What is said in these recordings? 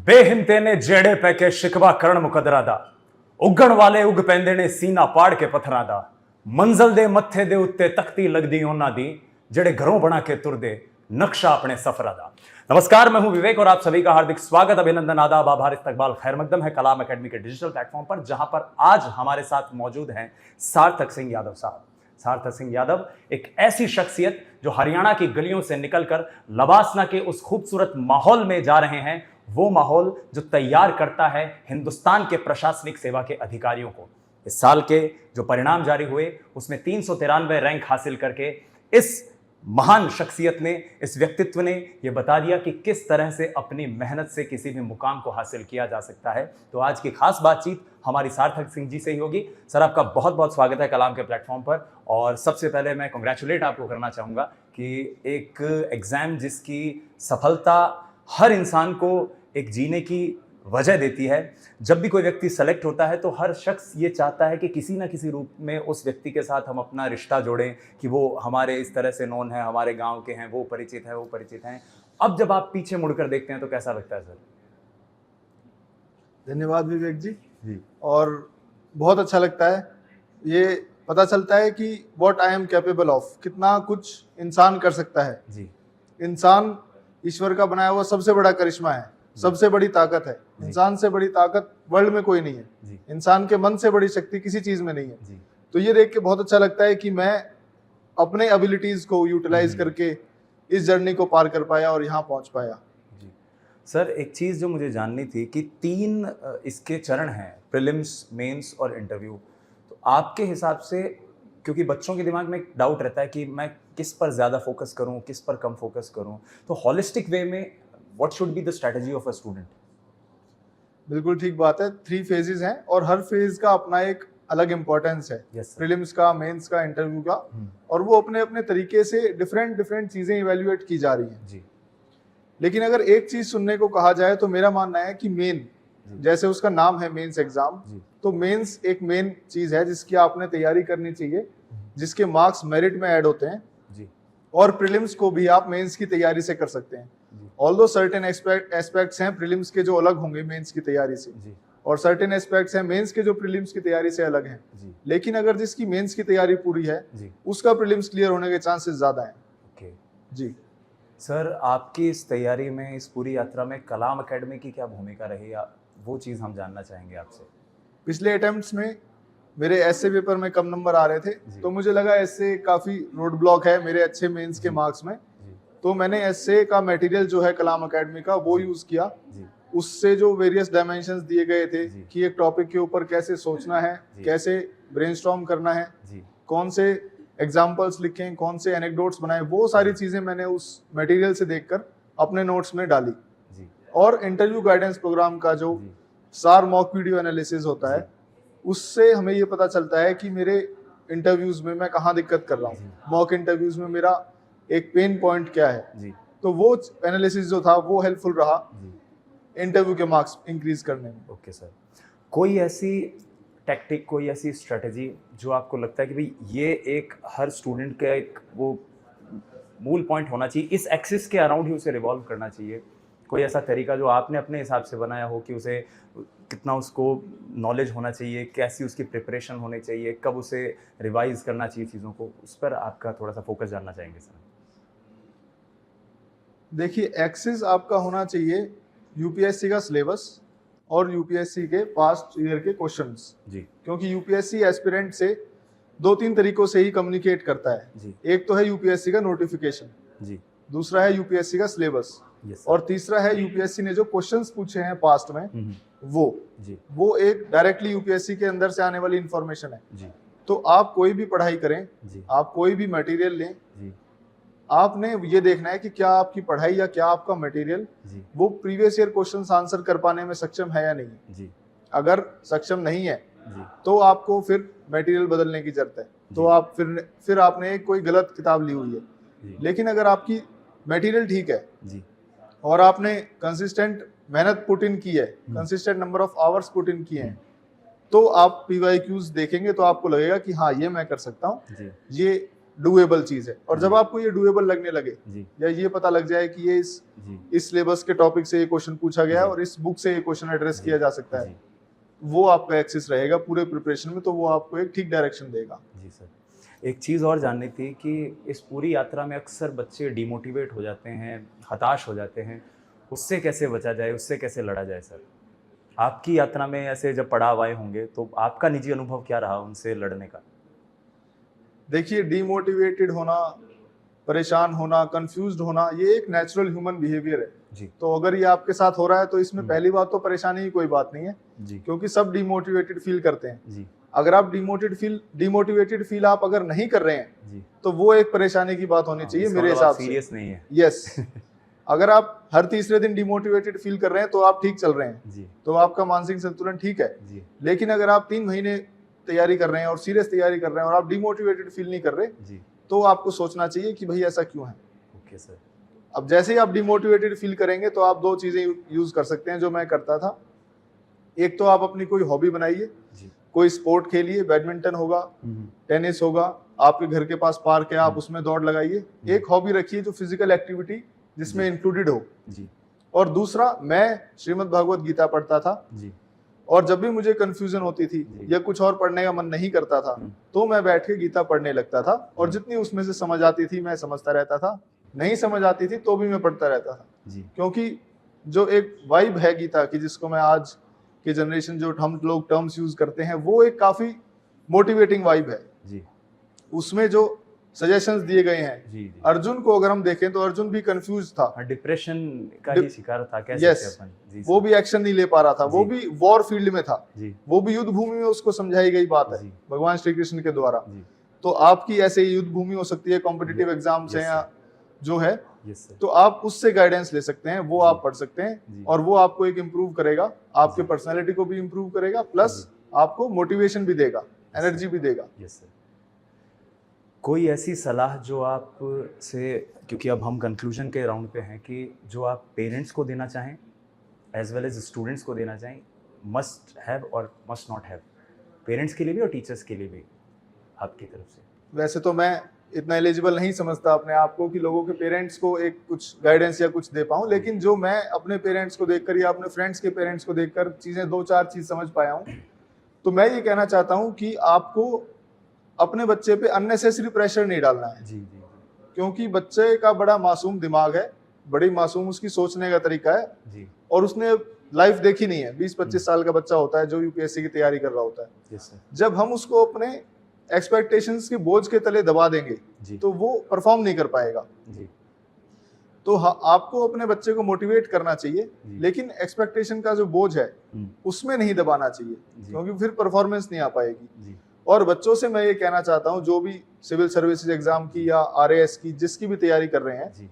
बेहिमते ने जेड़े पैके शिकवा करण मुकदरा दा उगण वाले उग पैंदे ने सीना पाड़ के पत्थरां दा मंजिल दे मत्थे दे उत्ते तख्ती लगदी उन्हां दी जेड़े घरों बना के तुरदे नक्शा अपने सफरा दा। नमस्कार, मैं हूं विवेक और आप सभी का हार्दिक स्वागत, अभिनंदन, आदाब, आभार, इस्तकबाल, खैर मकदम है कलाम एकेडमी के डिजिटल प्लेटफॉर्म पर, जहां पर आज हमारे साथ मौजूद हैं सार्थक सिंह यादव साहब। सार्थक सिंह यादव एक ऐसी शख्सियत जो हरियाणा की गलियों से निकलकर लबासना के उस खूबसूरत माहौल में जा रहे हैं, वो माहौल जो तैयार करता है हिंदुस्तान के प्रशासनिक सेवा के अधिकारियों को। इस साल के जो परिणाम जारी हुए उसमें 393 रैंक हासिल करके इस महान शख्सियत ने, इस व्यक्तित्व ने यह बता दिया कि किस तरह से अपनी मेहनत से किसी भी मुकाम को हासिल किया जा सकता है। तो आज की खास बातचीत हमारी सार्थक सिंह जी से ही होगी। सर, आपका बहुत बहुत स्वागत है कलाम के प्लेटफॉर्म पर। और सबसे पहले मैं कॉन्ग्रेचुलेट आपको करना चाहूँगा कि एक एग्ज़ाम जिसकी सफलता हर इंसान को एक जीने की वजह देती है, जब भी कोई व्यक्ति सेलेक्ट होता है तो हर शख्स ये चाहता है कि किसी ना किसी रूप में उस व्यक्ति के साथ हम अपना रिश्ता जोड़ें, कि वो हमारे इस तरह से नोन है, हमारे गांव के हैं, वो परिचित हैं। अब जब आप पीछे मुड़कर देखते हैं तो कैसा लगता है सर? धन्यवाद विवेक जी। और बहुत अच्छा लगता है। ये पता चलता है कि what I am capable of, कितना कुछ इंसान कर सकता है जी। इंसान ईश्वर का बनाया हुआ सबसे बड़ा करिश्मा है, सबसे बड़ी ताकत है। इंसान से बड़ी ताकत वर्ल्ड में कोई नहीं है। इंसान के मन से बड़ी शक्ति किसी चीज में नहीं है। तो ये देख के बहुत अच्छा लगता है कि मैं अपने एबिलिटीज को यूटिलाइज करके इस जर्नी को पार कर पाया और यहाँ पहुंच पाया। सर, एक चीज़ जो मुझे जाननी थी कि 3 इसके चरण हैं, प्रीलिम्स, मेंस और इंटरव्यू। तो आपके हिसाब से, क्योंकि बच्चों के दिमाग में एक डाउट रहता है कि मैं किस पर ज़्यादा फोकस करूं, किस पर कम फोकस करूं, तो हॉलिस्टिक वे में what should be the strategy of a student? बिल्कुल ठीक बात है। 3 फेजेस हैं और हर फेज का अपना एक अलग इंपॉर्टेंस है। प्रीलिम्स का, मेंस का, इंटरव्यू का, और वो अपने अपने तरीके से डिफरेंट चीजें इवेल्युएट की जा रही हैं जी। लेकिन अगर एक चीज सुनने को कहा जाए तो मेरा मानना है कि मेन, जैसे उसका नाम है मेंस एग्जाम, तो मेंस एक मेन चीज है जिसकी आपने तैयारी करनी चाहिए, जिसके मार्क्स मेरिट में ऐड होते हैं जी। और प्रीलिम्स को भी आप मेंस की तैयारी से कर सकते हैं। ऑल्दो सर्टेन एस्पेक्ट्स हैं प्रीलिम्स के जो अलग होंगे मेंस की तैयारी से जी। और सर्टेन एस्पेक्ट्स हैं मेंस के जो प्रीलिम्स की तैयारी से अलग हैं जी। लेकिन अगर जिसकी मेंस की तैयारी पूरी है जी, उसका प्रीलिम्स क्लियर होने के चांसेस ज्यादा हैं। ओके जी। सर, आपकी इस तैयारी में, इस पूरी यात्रा में कलाम एकेडमी की क्या भूमिका रही, वो चीज़ हम जानना चाहेंगे आपसे। पिछले अटेम्प्ट्स में मेरे एसए पेपर में कम नंबर आ रहे थे, तो मुझे लगा एसए काफ़ी रोड ब्लॉक है मेरे अच्छे मेंस के मार्क्स में, तो मैंने एसए का मटेरियल जो है कलाम एकेडमी का वो यूज़ किया। उससे जो वेरियस डायमेंशंस दिए गए थे कि एक टॉपिक के ऊपर कैसे सोचना है, कैसे ब्रेनस्टॉर्म करना है, कौन से एग्जाम्पल्स लिखें, कौन से एनेक्डोट्स बनाएं, वो सारी चीज़ें मैंने उस मटेरियल से देखकर अपने नोट्स में डाली। और इंटरव्यू गाइडेंस प्रोग्राम का जो सार मॉक वीडियो एनालिसिस होता है, उससे हमें ये पता चलता है कि मेरे इंटरव्यूज में मैं कहाँ दिक्कत कर रहा हूँ, मॉक इंटरव्यूज में मेरा एक पेन पॉइंट क्या है। तो वो एनालिसिस जो था वो हेल्पफुल रहा इंटरव्यू के मार्क्स इंक्रीज करने में। ओके सर, कोई ऐसी टैक्टिक, कोई ऐसी स्ट्रेटजी जो आपको लगता है कि भाई ये एक हर स्टूडेंट का एक वो मूल पॉइंट होना चाहिए, इस एक्सिस के अराउंड ही उसे रिवॉल्व करना चाहिए, कोई ऐसा तरीका जो आपने अपने हिसाब से बनाया हो कि उसे कितना उसको नॉलेज होना चाहिए, कैसी उसकी प्रिपरेशन होनी चाहिए, कब उसे रिवाइज करना चाहिए चीज़ों को, उस पर आपका थोड़ा सा फोकस जानना चाहेंगे सर? देखिए, एक्सिस आपका होना चाहिए यूपीएससी का सिलेबस और यूपीएससी के पास्ट ईयर के क्वेश्चंस जी। क्योंकि यूपीएससी एस्पिरेंट से 2-3 तरीकों से ही कम्युनिकेट करता है जी। एक तो है यूपीएससी का नोटिफिकेशन जी, दूसरा है यूपीएससी का सिलेबस, और तीसरा है यूपीएससी ने जो क्वेश्चंस पूछे हैं पास्ट में वो एक डायरेक्टली यूपीएससी के अंदर से आने वाली इंफॉर्मेशन है जी। तो आप कोई भी पढ़ाई करें जी, आप कोई भी मटेरियल लें जी, आपने ये देखना है कि क्या आपकी पढ़ाई या क्या आपका मटेरियल वो प्रीवियस ईयर क्वेश्चंस आंसर कर पाने में सक्षम है या नहीं जी। अगर सक्षम नहीं है जी, तो आपको फिर मटेरियल बदलने की जरूरत है। तो आप फिर आपने कोई गलत किताब ली हुई है जी। लेकिन अगर आपकी मटेरियल ठीक है जी, और आपने कंसिस्टेंट मेहनत पुट इन की है, consistent number of hours put in किए हैं, तो आप पीवाईक्यूज देखेंगे तो आपको लगेगा कि हाँ, ये मैं कर सकता हूँ, ये डुएबल चीज है। और जब जी। आपको ये डुएबल लगने लगे जी या ये पता लग जाए कि ये जी इस सिलेबस के टॉपिक से ये क्वेश्चन पूछा गया है जी और इस बुक से ये क्वेश्चन एड्रेस जी किया जा सकता है, जी वो आपका एक्सेस रहेगा पूरे प्रिपरेशन में, तो वो आपको एक ठीक डायरेक्शन देगा। जी सर, एक चीज़ और जाननी थी कि इस पूरी यात्रा में अक्सर बच्चे डिमोटिवेट हो जाते हैं, हताश हो जाते हैं, उससे कैसे बचा जाए, उससे कैसे लड़ा जाए सर? आपकी यात्रा में ऐसे जब पड़ाव आए होंगे तो आपका निजी अनुभव क्या रहा उनसे लड़ने का? देखिए, डीमोटिवेटेड होना, परेशान होना, कंफ्यूज्ड होना, ये एक नेचुरल ह्यूमन बिहेवियर है। जी तो अगर ये आपके साथ हो रहा है तो इसमें पहली बात तो परेशानी की कोई बात नहीं है, जी क्योंकि सब डीमोटिवेटेड फील करते हैं। जी अगर आप डीमोटिवेटेड फील आप अगर नहीं कर रहे हैं जी तो वो एक परेशानी की बात होनी चाहिए मेरे हिसाब से। सीरियस नहीं है। यस अगर आप हर तीसरे दिन डिमोटिवेटेड फील कर रहे हैं तो आप ठीक चल रहे हैं, जी तो आपका मानसिक संतुलन ठीक है। जी लेकिन अगर आप 3 महीने तैयारी कर रहे हैं और सीरियस तैयारी कर रहे हैं और आप डिमोटिवेटेड फील नहीं कर रहे, जी तो आपको सोचना चाहिए कि भाई ऐसा क्यों है। Okay sir. अब जैसे ही आप डिमोटिवेटेड फील करेंगे तो आप 2 चीजें यूज कर सकते हैं जो मैं करता था। एक तो आप अपनी कोई हॉबी बनाइए, जी कोई स्पोर्ट खेलिए, बैडमिंटन होगा, टेनिस होगा, आपके घर के पास पार्क है, आप उसमें दौड़ लगाइए। एक हॉबी रखिए जो फिजिकल एक्टिविटी जिसमें इंक्लूडेड हो। जी और दूसरा, मैं श्रीमद् भागवत गीता पढ़ता था जी और जब भी मुझे कंफ्यूजन होती थी जी। या कुछ और पढ़ने का मन नहीं करता था तो मैं बैठ के गीता पढ़ने लगता था और जितनी उसमें से समझ आती थी मैं समझता रहता था, नहीं समझ आती थी तो भी मैं पढ़ता रहता था। जी क्योंकि जो एक वाइब है गीता की, जिसको मैं आज के जनरेशन जो हम लोग टर्म्स यूज करते हैं, वो एक काफी मोटिवेटिंग वाइब है। जी उसमें जो सजेशंस दिए गए हैं, जी जी अर्जुन को अगर हम देखें तो अर्जुन भी कंफ्यूज था, डिप्रेशन का डिप- ही शिकार था, कह Yes, सकते हैं अपन। जी वो भी एक्शन नहीं ले पा रहा था, वो जी। भी वॉर फील्ड में था, जी वो भी युद्ध भूमि में उसको समझाई गई बात है जी। भगवान श्री कृष्ण के द्वारा। जी तो आपकी ऐसे ही युद्ध भूमि हो सकती है, कॉम्पिटिटिव एग्जाम्स Yes, हैं या जो है, यस सर। तो आप उससे गाइडेंस ले सकते हैं, वो जी। आप पढ़ सकते जी। हैं और वो आपको एक इम्प्रूव करेगा, आपके पर्सनैलिटी को भी इम्प्रूव करेगा, प्लस आपको मोटिवेशन भी देगा, एनर्जी भी देगा। Yes sir. कोई ऐसी सलाह जो आप से, क्योंकि अब हम कंक्लूजन के राउंड पे हैं, कि जो आप पेरेंट्स को देना चाहें एज वेल एज स्टूडेंट्स को देना चाहें, मस्ट हैव और मस्ट नॉट हैव, पेरेंट्स के लिए भी और टीचर्स के लिए भी आपकी तरफ से? वैसे तो मैं इतना एलिजिबल नहीं समझता अपने आप को कि लोगों के पेरेंट्स को एक कुछ गाइडेंस या कुछ दे पाऊं, लेकिन जो मैं अपने पेरेंट्स को देखकर या अपने फ्रेंड्स के पेरेंट्स को देखकर चीज़ें 2-4 चीज़ समझ पाया हूं, तो मैं ये कहना चाहता हूं कि आपको अपने बच्चे पे अननेसेसरी प्रेशर नहीं डालना है। जी जी क्योंकि बच्चे का बड़ा मासूम दिमाग है, बड़ी मासूम उसकी सोचने का तरीका है जी और उसने लाइफ देखी नहीं है। 20-25 साल का बच्चा होता है जो यूपीएससी की तैयारी कर रहा होता है। Yes sir. जब हम उसको अपने एक्सपेक्टेशंस के बोझ के तले दबा देंगे जी तो वो परफॉर्म नहीं कर पाएगा। जी तो आपको अपने बच्चे को मोटिवेट करना चाहिए, जी। लेकिन एक्सपेक्टेशन का जो बोझ है उसमें नहीं दबाना चाहिए, जी। क्योंकि फिर परफॉर्मेंस नहीं आ पाएगी। जी और बच्चों से मैं ये कहना चाहता हूँ, जो भी सिविल सर्विसेज एग्जाम की या आरएएस की जिसकी भी तैयारी कर रहे हैं, जी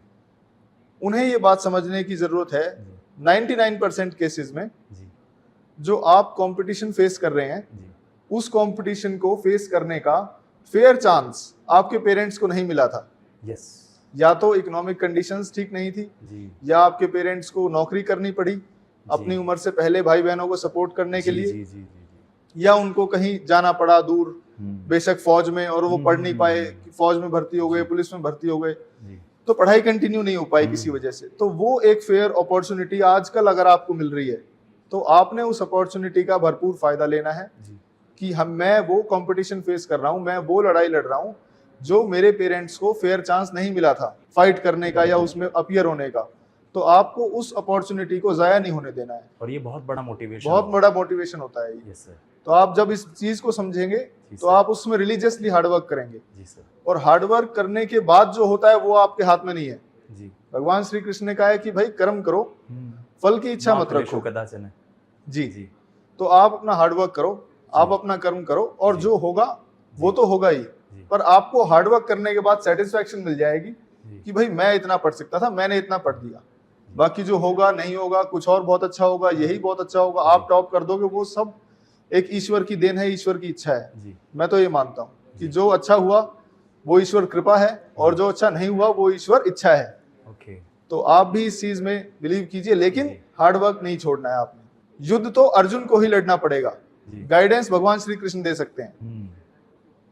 उन्हें ये बात समझने की जरूरत है, जी 99% केसेस में जी जो आप कंपटीशन फेस कर रहे हैं, जी उस कंपटीशन को फेस करने का फेयर चांस आपके पेरेंट्स को नहीं मिला था। यस या तो इकोनॉमिक कंडीशंस ठीक नहीं थी, जी या आपके पेरेंट्स को नौकरी करनी पड़ी अपनी उम्र से पहले भाई बहनों को सपोर्ट करने के लिए, जी जी जी या उनको कहीं जाना पड़ा दूर, बेशक फौज में, और वो पढ़ नहीं पाए, फौज में भर्ती हो गए, पुलिस में भर्ती हो गए, जी तो पढ़ाई कंटिन्यू नहीं हो पाई किसी वजह से। तो वो एक फेयर अपॉर्चुनिटी आजकल अगर आपको मिल रही है तो आपने उस अपॉर्चुनिटी का भरपूर फायदा लेना है जी कि मैं वो कंपटीशन फेस कर रहा हूँ, मैं वो लड़ाई लड़ रहा हूँ जो मेरे पेरेंट्स को फेयर चांस नहीं मिला था फाइट करने का या उसमें अपीयर होने का। तो आपको उस अपॉर्चुनिटी को जाया नहीं होने देना है। और ये बहुत बड़ा मोटिवेशन, बहुत बड़ा मोटिवेशन होता है ये। Yes sir. तो आप जब इस चीज को समझेंगे तो आप उसमें रिलीजियसली हार्डवर्क करेंगे, जी सर। और हार्डवर्क करने के बाद जो होता है वो आपके हाथ में नहीं है। जी भगवान श्री कृष्ण ने कहा है कि भाई कर्म करो, फल की इच्छा मत रखो। कदाचन है। जी जी तो आप अपना हार्डवर्क करो, आप अपना कर्म करो, और जो होगा वो तो होगा ही, पर आपको हार्डवर्क करने के बाद सेटिस्फेक्शन मिल जाएगी कि भाई मैं इतना पढ़ सकता था, मैंने इतना पढ़ दिया। बाकी जो होगा नहीं होगा, कुछ और बहुत अच्छा होगा, यही बहुत अच्छा होगा, आप टॉप कर दोगे, वो सब एक ईश्वर की देन है, ईश्वर की इच्छा है। जी मैं तो ये मानता हूँ कि जो अच्छा हुआ वो ईश्वर कृपा है, और जो अच्छा नहीं हुआ वो ईश्वर इच्छा है। ओके। तो आप भी इस चीज में बिलीव कीजिए, लेकिन हार्डवर्क नहीं छोड़ना है आपने। युद्ध तो अर्जुन को ही लड़ना पड़ेगा, गाइडेंस भगवान श्री कृष्ण दे सकते हैं,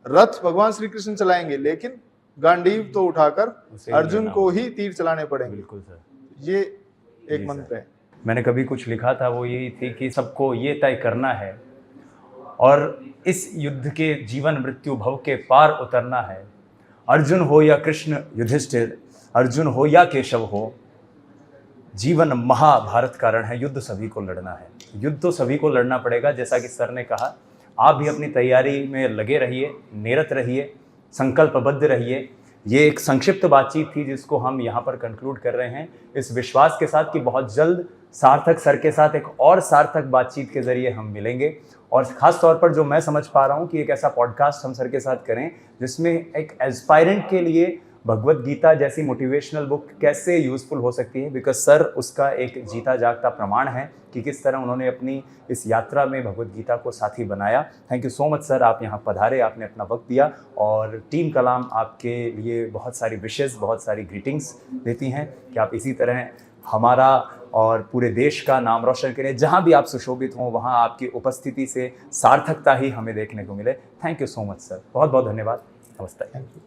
रथ भगवान श्री कृष्ण चलाएंगे, लेकिन गांडीव तो उठाकर उसे अर्जुन लड़ना को ही तीर चलाने पड़ेंगे। बिल्कुल सर। ये जी एक सर। मंत्र है। मैंने कभी कुछ लिखा था, वो यही थी कि सबको ये तय करना है और इस युद्ध के जीवन मृत्यु भव के पार उतरना है। अर्जुन हो या कृष्ण युधिष्ठिर, अर्जुन हो या केशव हो, जीवन महाभारत का रण है, युद्ध सभी को लड़ना है। युद्ध तो सभी को लड़ना पड़ेगा, जैसा कि सर ने कहा। आप भी अपनी तैयारी में लगे रहिए, निरत रहिए, संकल्पबद्ध रहिए। ये एक संक्षिप्त बातचीत थी जिसको हम यहाँ पर कंक्लूड कर रहे हैं, इस विश्वास के साथ कि बहुत जल्द सार्थक सर के साथ एक और सार्थक बातचीत के जरिए हम मिलेंगे। और ख़ास तौर पर जो मैं समझ पा रहा हूँ कि एक ऐसा पॉडकास्ट हम सर के साथ करें जिसमें एक एस्पायरेंट के लिए भगवत गीता जैसी मोटिवेशनल बुक कैसे यूज़फुल हो सकती है, बिकॉज सर उसका एक जीता जागता प्रमाण है कि किस तरह उन्होंने अपनी इस यात्रा में भगवत गीता को साथी बनाया। Thank you so much sir, आप यहाँ पधारे, आपने अपना वक्त दिया और टीम कलाम आपके लिए बहुत सारी विशेज़, बहुत सारी ग्रीटिंग्स देती हैं कि आप इसी तरह हमारा और पूरे देश का नाम रोशन करें। जहाँ भी आप सुशोभित हों वहाँ आपकी उपस्थिति से सार्थकता ही हमें देखने को मिले। Thank you so much sir, बहुत बहुत धन्यवाद। नमस्ते।